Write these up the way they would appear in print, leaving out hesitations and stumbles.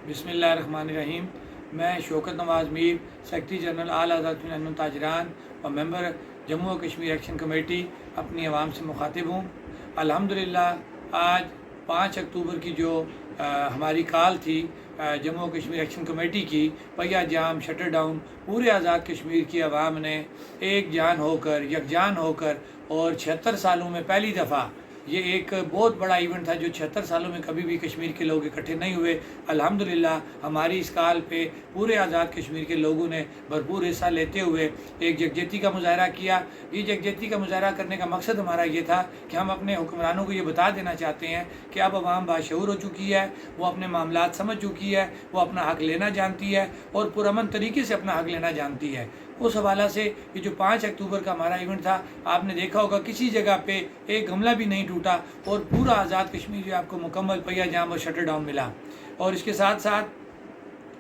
बिस्मिल्लाहिर्रहमानिर्रहीम। मैं शौकत नवाज़ Mir, secretary general आल आज़ाद हिंद ताजरान और मेंबर जम्मू और कश्मीर एक्शन कमेटी अपनी आवाम से मुखातिब हूँ। अल्हम्दुलिल्लाह आज 5 अक्टूबर की जो हमारी कॉल थी जम्मू और कश्मीर एक्शन कमेटी की, पहिया जाम शटर डाउन, पूरे आज़ाद कश्मीर की आवाम ने एक जान होकर, यकजान होकर और 76 सालों में पहली दफ़ा ये एक बहुत बड़ा इवेंट था जो 76 सालों में कभी भी कश्मीर के लोग इकट्ठे नहीं हुए। अल्हम्दुलिल्लाह हमारी इस कॉल पे पूरे आज़ाद कश्मीर के लोगों ने भरपूर हिस्सा लेते हुए एक यकजहती का मुजाहरा किया। ये यकजहती का मुजाहरा करने का मकसद हमारा ये था कि हम अपने हुक्मरानों को ये बता देना चाहते हैं कि अब आवाम बाशऊर हो चुकी है, वो अपने मामलात समझ चुकी है, वो अपना हक़ लेना जानती है और पुरअमन तरीके से अपना हक़ लेना जानती है। उस हवाला से ये जो 5 अक्टूबर का हमारा इवेंट था, आपने देखा होगा किसी जगह पे एक गमला भी नहीं टूटा और पूरा आज़ाद कश्मीर जो आपको मुकम्मल पहिया जाम और शटर डाउन मिला। और इसके साथ साथ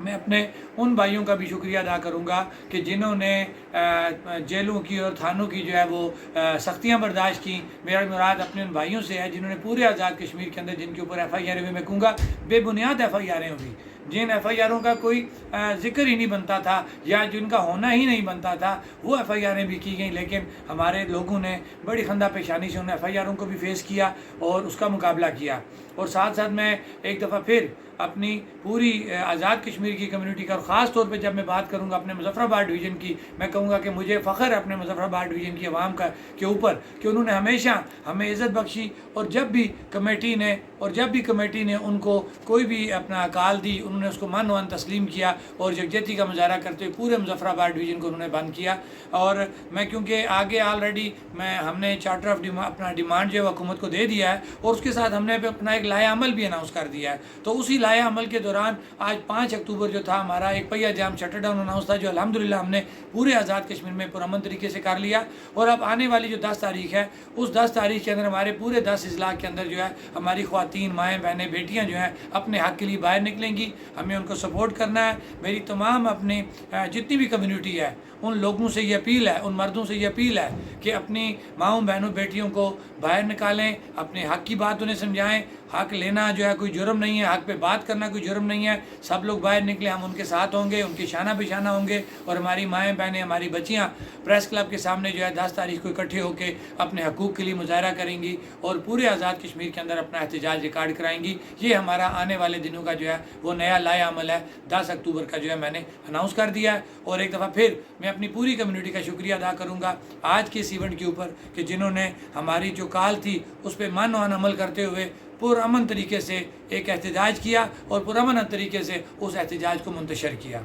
मैं अपने उन भाइयों का भी शुक्रिया अदा करूँगा कि जिन्होंने जेलों की और थानों की जो है वो सख्तियाँ बर्दाश्त की। मेरा मुराद अपने उन भाइयों से है जिन्होंने पूरे आज़ाद कश्मीर के अंदर जिनके ऊपर FIR हुई, मैं कहूँगा बेबुनियाद FIR हुई, जिन FIRों का कोई ज़िक्र ही नहीं बनता था या जिनका होना ही नहीं बनता था, वो FIRें भी की गई। लेकिन हमारे लोगों ने बड़ी खंदा पेशानी से उन FIRों को भी फेस किया और उसका मुकाबला किया। और साथ साथ मैं एक दफ़ा फिर अपनी पूरी आज़ाद कश्मीर की कम्युनिटी का, और ख़ास तौर पे जब मैं बात करूँगा अपने मुज़फ़्फ़राबाद डिवीज़न की, मैं कहूँगा कि मुझे फ़ख्र है अपने मुज़फ़्फ़राबाद डिवीज़न की आवाम का के ऊपर कि उन्होंने हमेशा हमें इज़्ज़त बख्शी। और जब भी कमेटी ने उनको कोई भी अपना कॉल दी, उन्होंने उसको मन वन तस्लीम किया और यकजहती का मुजाहरा करते हुए पूरे मुज़फ़्फ़राबाद डिवीज़न को उन्होंने बंद किया। और मैं क्योंकि आगे ऑलरेडी हमने चार्टर ऑफ अपना डिमांड जो है हुकूमत को दे दिया है और उसके साथ हमने अपना एक लाया अमल भी अनाउंस कर दिया है। तो उसी लाया अमल के दौरान आज 5 अक्टूबर जो था हमारा एक पहिया जाम शटर डाउन अनाउंस था, जो अल्हम्दुलिल्लाह हमने पूरे आज़ाद कश्मीर में पुरअमन तरीके से कर लिया। और अब आने वाली जो 10 तारीख है, उस 10 तारीख के अंदर हमारे पूरे 10 अजला के अंदर जो है हमारी ख़वातीन, माएँ, बहनें, बेटियाँ जो हैं अपने हक़ के लिए बाहर निकलेंगी। हमें उनको सपोर्ट करना है। मेरी तमाम अपनी जितनी भी कम्युनिटी है उन लोगों से ये अपील है, उन मर्दों से ये अपील है कि अपनी माँओं, बहनों, बेटियों को बाहर निकालें, अपने हक़ की बात उन्हें समझाएं। हक़ लेना जो है कोई जुर्म नहीं है, हक़ पे बात करना कोई जुर्म नहीं है। सब लोग बाहर निकले, हम उनके साथ होंगे, उनकी शाना बिशाना होंगे और हमारी माएँ, बहनें, हमारी बच्चियाँ प्रेस क्लब के सामने जो है 10 तारीख को इकट्ठे होकर अपने हकूक़ के लिए मुजाहरा करेंगी और पूरे आज़ाद कश्मीर के अंदर अपना एहतजाज रिकॉर्ड कराएंगी। ये हमारा आने वाले दिनों का जो है वो नया लाया अमल है। 10 अक्टूबर का जो है मैंने अनाउंस कर दिया है। और एक दफ़ा फिर मैं अपनी पूरी कम्युनिटी का शुक्रिया अदा करूँगा आज के इस इवेंट के ऊपर कि जिन्होंने हमारी जो कॉल थी उस पर मन वन अमल करते हुए पुरअमन तरीके से एक एहतजाज किया और पुरअमन तरीके से उस एहतजाज को मुंतशर किया।